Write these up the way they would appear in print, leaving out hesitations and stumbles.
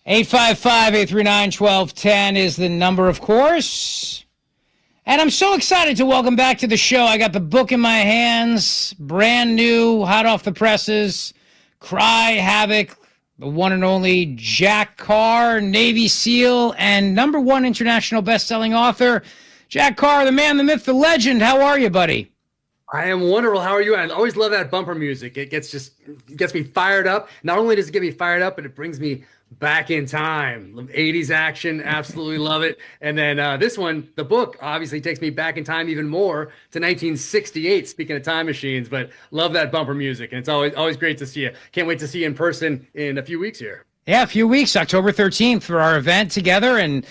855-839-1210 is the number, of course. And I'm so excited to welcome back to the show. I got the book in my hands, brand new, hot off the presses. Cry, Havoc, the one and only Jack Carr, Navy SEAL, and #1 international best-selling author. Jack Carr, the man, the myth, the legend. How are you, buddy? I am wonderful. How are you? I always love that bumper music. It gets me fired up. Not only does it get me fired up, but it brings me back in time. 80s action, absolutely love it. And then this one, the book, obviously takes me back in time even more to 1968, speaking of time machines, but love that bumper music. And it's always great to see you. Can't wait to see you in person in a few weeks here. Yeah, a few weeks, October 13th for our event together. And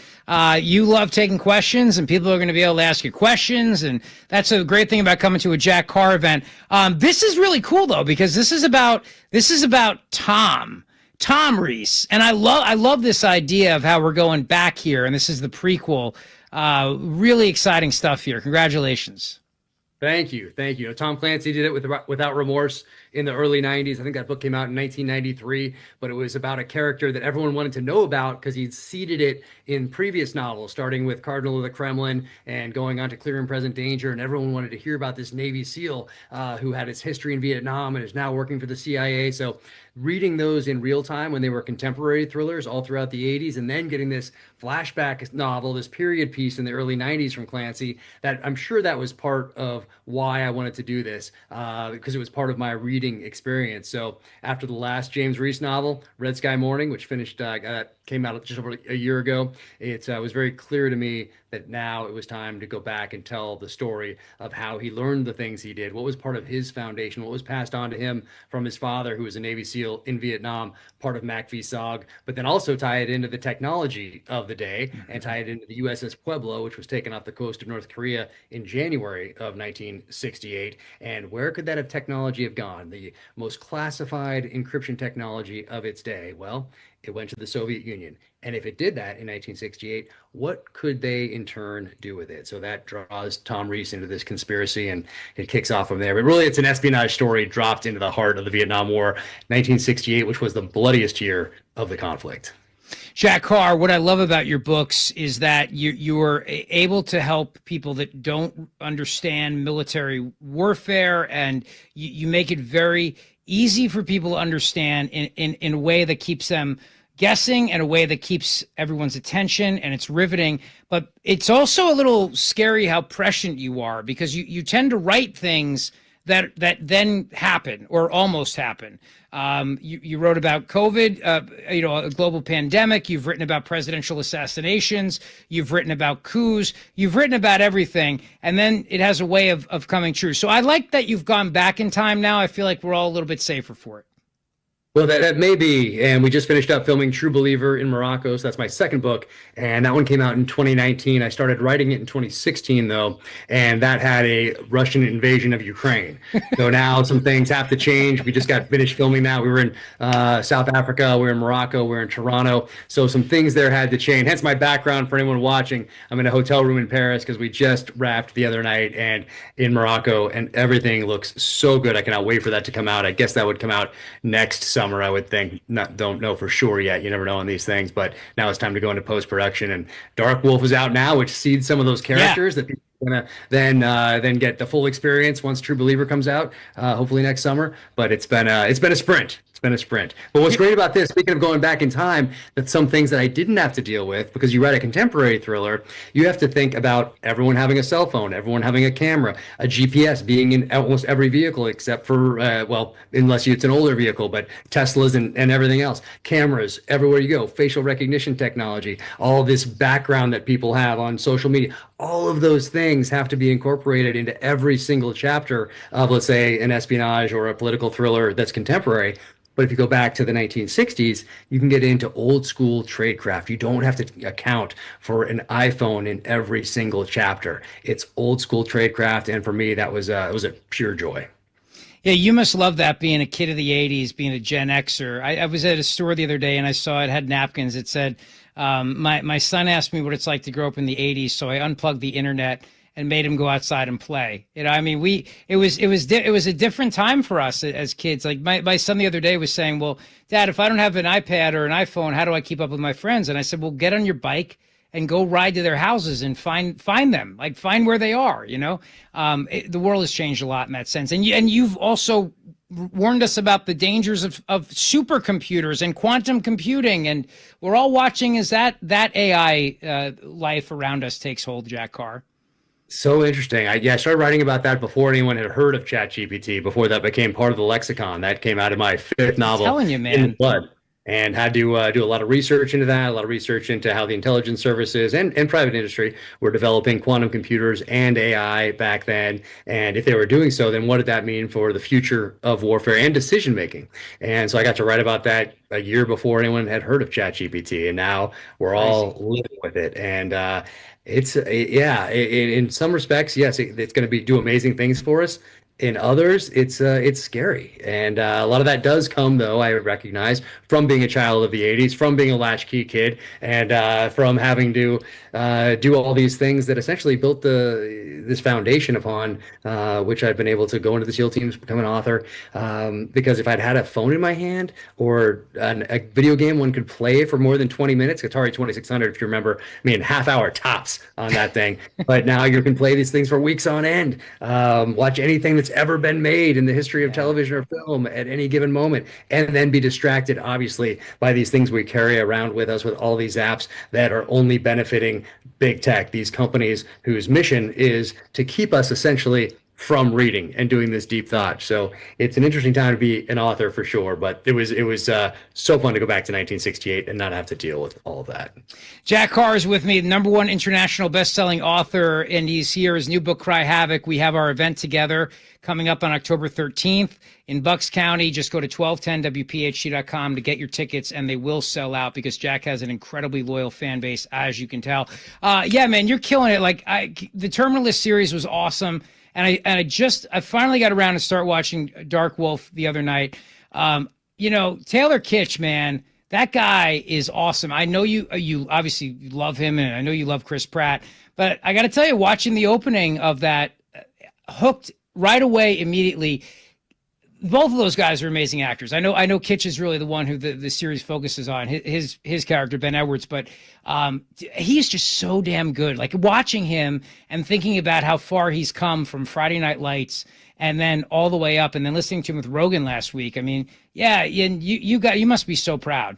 you love taking questions, and people are going to be able to ask you questions. And that's a great thing about coming to a Jack Carr event. This is really cool, though, because this is about Tom Reece. And I love this idea of how we're going back here. And this is the prequel. Really exciting stuff here. Congratulations. Thank you. Tom Clancy did it without remorse in the early 90s. I think that book came out in 1993, but it was about a character that everyone wanted to know about because he'd seeded it in previous novels, starting with Cardinal of the Kremlin and going on to Clear and Present Danger. And everyone wanted to hear about this Navy SEAL who had his history in Vietnam and is now working for the CIA. So reading those in real time when they were contemporary thrillers all throughout the 80s, and then getting this flashback novel, this period piece in the early 90s from Clancy, that I'm sure that was part of why I wanted to do this, because it was part of my reading experience. So after the last James Reece novel, Red Sky Morning, which came out just over a year ago, it was very clear to me that now it was time to go back and tell the story of how he learned the things he did, what was part of his foundation, what was passed on to him from his father, who was a Navy SEAL in Vietnam, part of MACV-SOG, but then also tie it into the technology of the day and tie it into the USS Pueblo, which was taken off the coast of North Korea in January of 1968. And where could that technology have gone? The most classified encryption technology of its day. Well, it went to the Soviet Union. And if it did that in 1968, what could they in turn do with it? So that draws Tom Reece into this conspiracy, and it kicks off from there. But really, it's an espionage story dropped into the heart of the Vietnam War, 1968, which was the bloodiest year of the conflict. Jack Carr, what I love about your books is that you're able to help people that don't understand military warfare, and you make it very easy for people to understand in a way that keeps them guessing, and a way that keeps everyone's attention, and it's riveting. But it's also a little scary how prescient you are, because you tend to write things that then happen or almost happen. You wrote about COVID, a global pandemic. You've written about presidential assassinations. You've written about coups. You've written about everything, and then it has a way of coming true. So I like that you've gone back in time now. I feel like we're all a little bit safer for it. Well, that may be. And we just finished up filming True Believer in Morocco. So that's my second book. And that one came out in 2019. I started writing it in 2016, though. And that had a Russian invasion of Ukraine. So now some things have to change. We just got finished filming that. We were in South Africa. We were in Morocco. We were in Toronto. So some things there had to change. Hence my background for anyone watching. I'm in a hotel room in Paris because we just wrapped the other night and in Morocco. And everything looks so good. I cannot wait for that to come out. I guess that would come out next summer, I would think. Don't know for sure yet. You never know on these things, but now it's time to go into post-production. And Dark Wolf is out now, which seeds some of those characters that people are gonna then get the full experience once True Believer comes out, hopefully next summer. But it's been a sprint. It's been a sprint. But what's great about this, speaking of going back in time, that some things that I didn't have to deal with, because you write a contemporary thriller, you have to think about everyone having a cell phone, everyone having a camera, a GPS being in almost every vehicle except for, unless it's an older vehicle, but Teslas and everything else. Cameras everywhere you go, facial recognition technology, all this background that people have on social media. All of those things have to be incorporated into every single chapter of, let's say, an espionage or a political thriller that's contemporary. But if you go back to the 1960s, you can get into old school tradecraft. You don't have to account for an iPhone in every single chapter. It's old school tradecraft, and for me, that was it was a pure joy. Yeah, you must love that, being a kid of the 80s, being a Gen Xer. I was at a store the other day and I saw it had napkins. It said, my son asked me what it's like to grow up in the 80s, so I unplugged the internet and made him go outside and play. You know, I mean, it was a different time for us as kids. Like my son the other day was saying, well, Dad, if I don't have an iPad or an iPhone, how do I keep up with my friends? And I said, well, get on your bike and go ride to their houses and find them, like find where they are. You know, the world has changed a lot in that sense. And you've also warned us about the dangers of supercomputers and quantum computing, and we're all watching as that AI life around us takes hold. Jack Carr. So interesting. I started writing about that before anyone had heard of ChatGPT, before that became part of the lexicon. That came out of my fifth novel, I'm telling you, In man. Blood, and had to do a lot of research into that, a lot of research into how the intelligence services and private industry were developing quantum computers and AI back then. And if they were doing so, then what did that mean for the future of warfare and decision making? And so I got to write about that a year before anyone had heard of ChatGPT, and now we're all living with it. And in some respects, yes, it's going to do amazing things for us. In others, it's scary, and a lot of that does come, though, I recognize, from being a child of the '80s, from being a latchkey kid, and from having to do all these things that essentially built this foundation upon which I've been able to go into the SEAL teams, become an author. Because if I'd had a phone in my hand or a video game one could play for more than 20 minutes, Atari 2600, if you remember, I mean, half hour tops on that thing. But now you can play these things for weeks on end, watch anything that's ever been made in the history of television or film at any given moment, and then be distracted, obviously, by these things we carry around with us, with all these apps that are only benefiting big tech, these companies whose mission is to keep us essentially from reading and doing this deep thought. So it's an interesting time to be an author for sure, but it was so fun to go back to 1968 and not have to deal with all of that. Jack Carr is with me, #1 international best-selling author, and he's here. His new book, Cry Havoc. We have our event together coming up on October 13th in Bucks County. Just go to 1210wphc.com to get your tickets, and they will sell out because Jack has an incredibly loyal fan base, as you can tell. Yeah, man, you're killing it. Like the Terminalist series was awesome. And I finally got around to start watching Dark Wolf the other night. You know, Taylor Kitsch, man, that guy is awesome. I know you obviously love him, and I know you love Chris Pratt. But I got to tell you, watching the opening of that, hooked right away immediately. Both of those guys are amazing actors. I know Kitsch is really the one who the series focuses on, his character, Ben Edwards, but he's just so damn good. Like watching him and thinking about how far he's come from Friday Night Lights and then all the way up, and then listening to him with Rogan last week. I mean, yeah, and you must be so proud.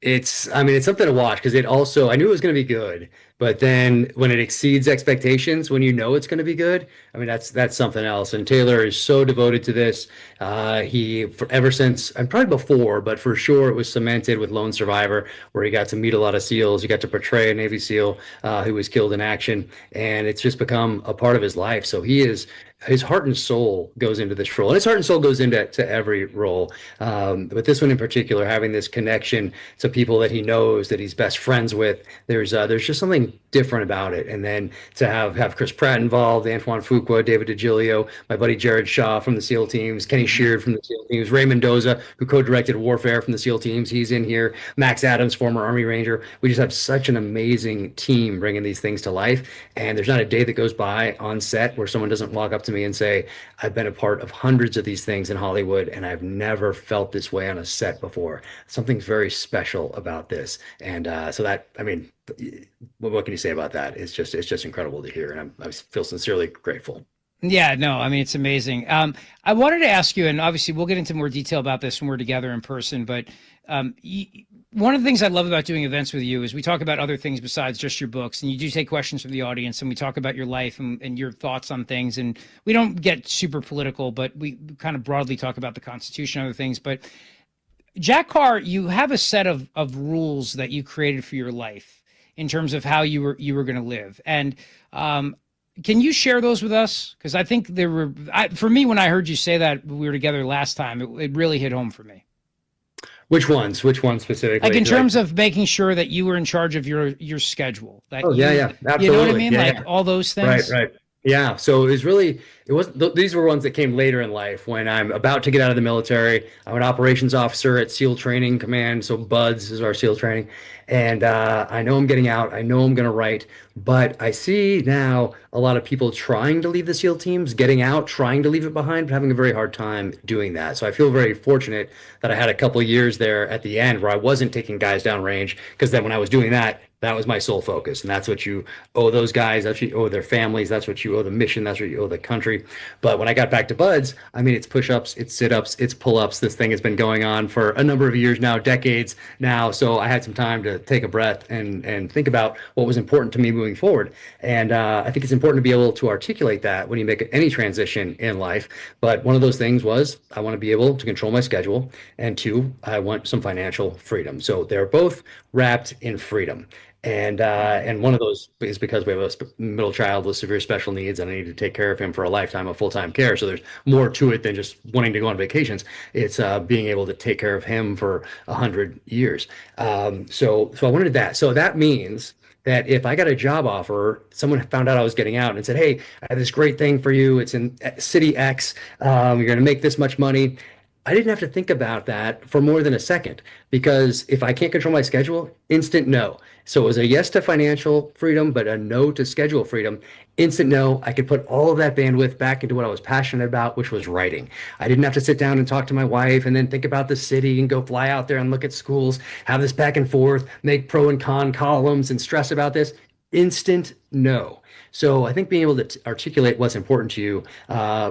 It's something to watch because I knew it was going to be good, but then when it exceeds expectations, when you know it's going to be good, I mean, that's something else. And Taylor is so devoted to this. Ever since, and probably before, but for sure it was cemented with Lone Survivor, where he got to meet a lot of SEALs. He got to portray a Navy SEAL who was killed in action, and it's just become a part of his life. So his heart and soul goes into this role, and his heart and soul goes into every role. But this one in particular, having this connection to people that he knows, that he's best friends with, there's just something different about it. And then to have Chris Pratt involved, Antoine Fuqua, David DiGilio, my buddy Jared Shaw from the SEAL teams, Kenny Sheard from the SEAL teams, Ray Mendoza, who co-directed Warfare from the SEAL teams, he's in here, Max Adams, former Army Ranger. We just have such an amazing team bringing these things to life. And there's not a day that goes by on set where someone doesn't walk up to me and say, I've been a part of hundreds of these things in Hollywood, and I've never felt this way on a set before. Something's very special about this. And so that, I mean, what can you say about that? It's just incredible to hear, and I feel sincerely grateful. Yeah, no, I mean, it's amazing. I wanted to ask you, and obviously we'll get into more detail about this when we're together in person, but one of the things I love about doing events with you is we talk about other things besides just your books, and you do take questions from the audience, and we talk about your life and your thoughts on things, and we don't get super political, but we kind of broadly talk about the Constitution and other things. But Jack Carr, you have a set of rules that you created for your life in terms of how you were going to live, and can you share those with us? Because I think for me, when I heard you say that we were together last time, it really hit home for me. Which ones specifically? Like in terms of making sure that you were in charge of your schedule. That yeah, absolutely. You know what I mean? Yeah. All those things. Right. Yeah. So these were ones that came later in life when I'm about to get out of the military. I'm an operations officer at SEAL Training Command. So BUDS is our SEAL training. And I know I'm getting out. I know I'm going to write But I see now a lot of people trying to leave the SEAL teams, getting out, trying to leave it behind, but having a very hard time doing that. So I feel very fortunate that I had a couple of years there at the end where I wasn't taking guys down range, because then when I was doing that, that was my sole focus. And that's what you owe those guys. That's what you owe their families. That's what you owe the mission. That's what you owe the country. But when I got back to Buds, I mean, it's push-ups, it's sit-ups, it's pull-ups. This thing has been going on for a number of years now, decades now. So I had some time to take a breath and think about what was important to me moving forward. And I think it's important to be able to articulate that when you make any transition in life. But one of those things was I want to be able to control my schedule. And two, I want some financial freedom. So they're both wrapped in freedom. And one of those is because we have a middle child with severe special needs, and I need to take care of him for a lifetime of full-time care. So there's more to it than just wanting to go on vacations. It's being able to take care of him for 100 years. So I wanted that. So that means that if I got a job offer, someone found out I was getting out and said, "Hey, I have this great thing for you. It's in city X. You're going to make this much money." I didn't have to think about that for more than a second, because if I can't control my schedule, instant no. So it was a yes to financial freedom, but a no to schedule freedom. Instant no. I could put all of that bandwidth back into what I was passionate about, which was writing. I didn't have to sit down and talk to my wife and then think about the city and go fly out there and look at schools, have this back and forth, make pro and con columns and stress about this. Instant no. So I think being able to articulate what's important to you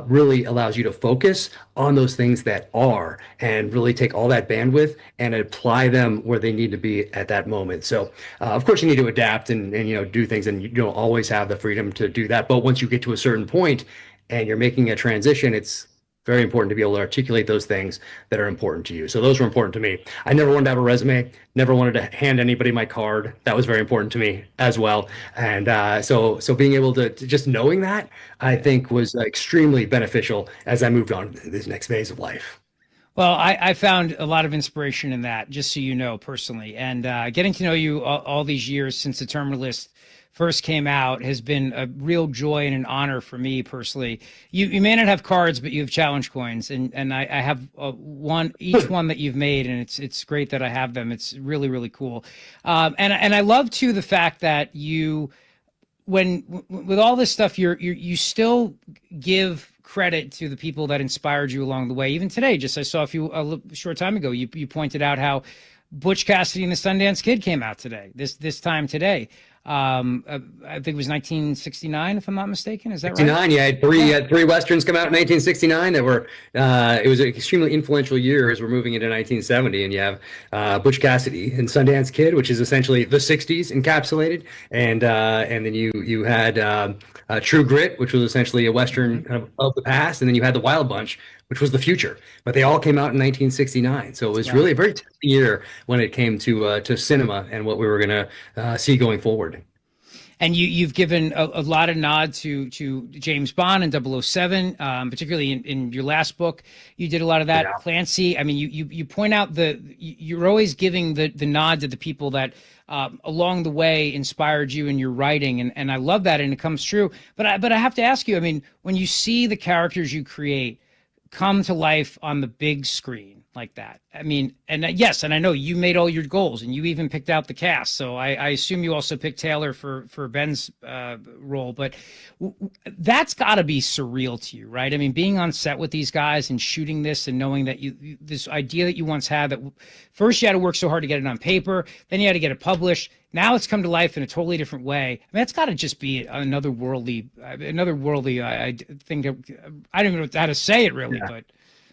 really allows you to focus on those things that are, and really take all that bandwidth and apply them where they need to be at that moment. So of course you need to adapt and do things, and you don't always have the freedom to do that. But once you get to a certain point and you're making a transition, it's very important to be able to articulate those things that are important to you. So those were important to me. I never wanted to have a resume, never wanted to hand anybody my card. That was very important to me as well. And so being able to just knowing that, I think, was extremely beneficial as I moved on to this next phase of life. Well, I found a lot of inspiration in that, just so you know, personally. And getting to know you all these years since the Terminal List first came out has been a real joy and an honor for me personally. You may not have cards, but you have challenge coins, and I have each one that you've made, and it's great that I have them. It's really, really cool. And I love too the fact that you, with all this stuff, you still give credit to the people that inspired you along the way. Even today, just I saw a short time ago, you pointed out how Butch Cassidy and the Sundance Kid came out today, this time today. I think it was 1969, if I'm not mistaken. Is that right? 69, you had three westerns come out in 1969 that were it was an extremely influential year as we're moving into 1970, and you have Butch Cassidy and Sundance Kid, which is essentially the 60s encapsulated, and then you had True Grit, which was essentially a western kind of the past, and then you had the Wild Bunch, which was the future. But they all came out in 1969, so it was really a very tough year when it came to cinema and what we were going to see going forward. And you've given a lot of nod to James Bond and 007, particularly in your last book. You did a lot of that. Yeah. Clancy. I mean, you point out you're always giving the nod to the people that along the way inspired you in your writing, and I love that, and it comes true. But I have to ask you, I mean, when you see the characters you create come to life on the big screen like that, I mean, and yes, and I know you made all your goals, and you even picked out the cast, so I assume you also picked Taylor for Ben's role, but that's got to be surreal to you, right? I mean, being on set with these guys and shooting this, and knowing that this idea that you once had, that first you had to work so hard to get it on paper, then you had to get it published, now it's come to life in a totally different way. I mean, that's got to just be another worldly I think. I don't even know how to say it really, but.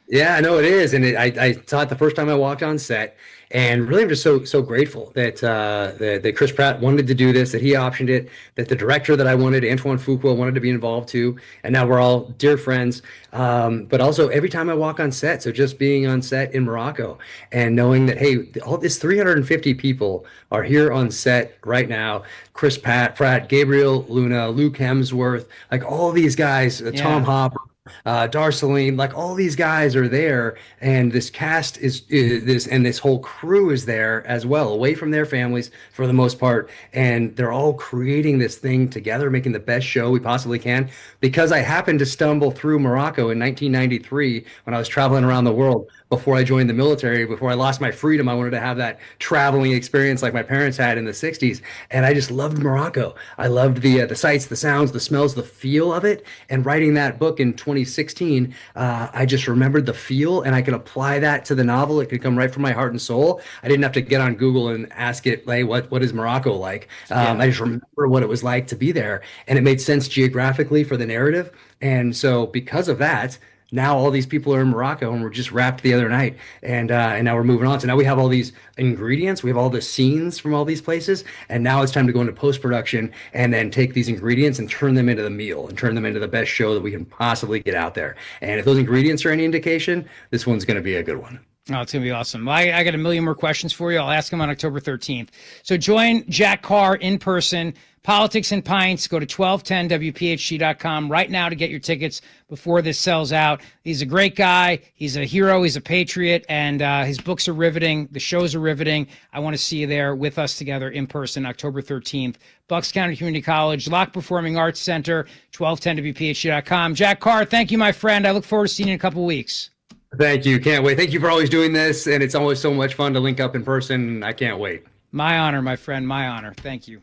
Yeah, no, it is, and I saw it the first time I walked on set, and really I'm just so grateful that Chris Pratt wanted to do this, that he optioned it, that the director that I wanted, Antoine Fuqua, wanted to be involved too, and now we're all dear friends. But also every time I walk on set, so just being on set in Morocco and knowing that, hey, all this 350 people are here on set right now. Chris Pratt, Gabriel Luna, Luke Hemsworth, like all these guys, Tom Hopper. Darceline, like all these guys are there, and this cast is this, and this whole crew is there as well, away from their families for the most part, and they're all creating this thing together, making the best show we possibly can. Because I happened to stumble through Morocco in 1993 when I was traveling around the world before I joined the military, before I lost my freedom. I wanted to have that traveling experience like my parents had in the 60s, and I just loved Morocco. I loved the sights, the sounds, the smells, the feel of it. And writing that book in 2016, I just remembered the feel, and I could apply that to the novel. It could come right from my heart and soul. I didn't have to get on Google and ask it, hey, what is Morocco like? Yeah. I just remember what it was like to be there, and it made sense geographically for the narrative. And so because of that, now all these people are in Morocco, and we're just wrapped the other night, and now we're moving on. So now we have all these ingredients, we have all the scenes from all these places, and now it's time to go into post production and then take these ingredients and turn them into the meal and turn them into the best show that we can possibly get out there. And if those ingredients are any indication, this one's going to be a good one. Oh, it's going to be awesome. I got a million more questions for you. I'll ask them on October 13th. So join Jack Carr in person. Politics and Pints. Go to 1210wphg.com right now to get your tickets before this sells out. He's a great guy. He's a hero. He's a patriot. And his books are riveting. The shows are riveting. I want to see you there with us together in person, October 13th. Bucks County Community College, Zlock Performing Arts Center, 1210wphg.com. Jack Carr, thank you, my friend. I look forward to seeing you in a couple of weeks. Thank you. Can't wait. Thank you for always doing this. And it's always so much fun to link up in person. I can't wait. My honor, my friend. My honor. Thank you.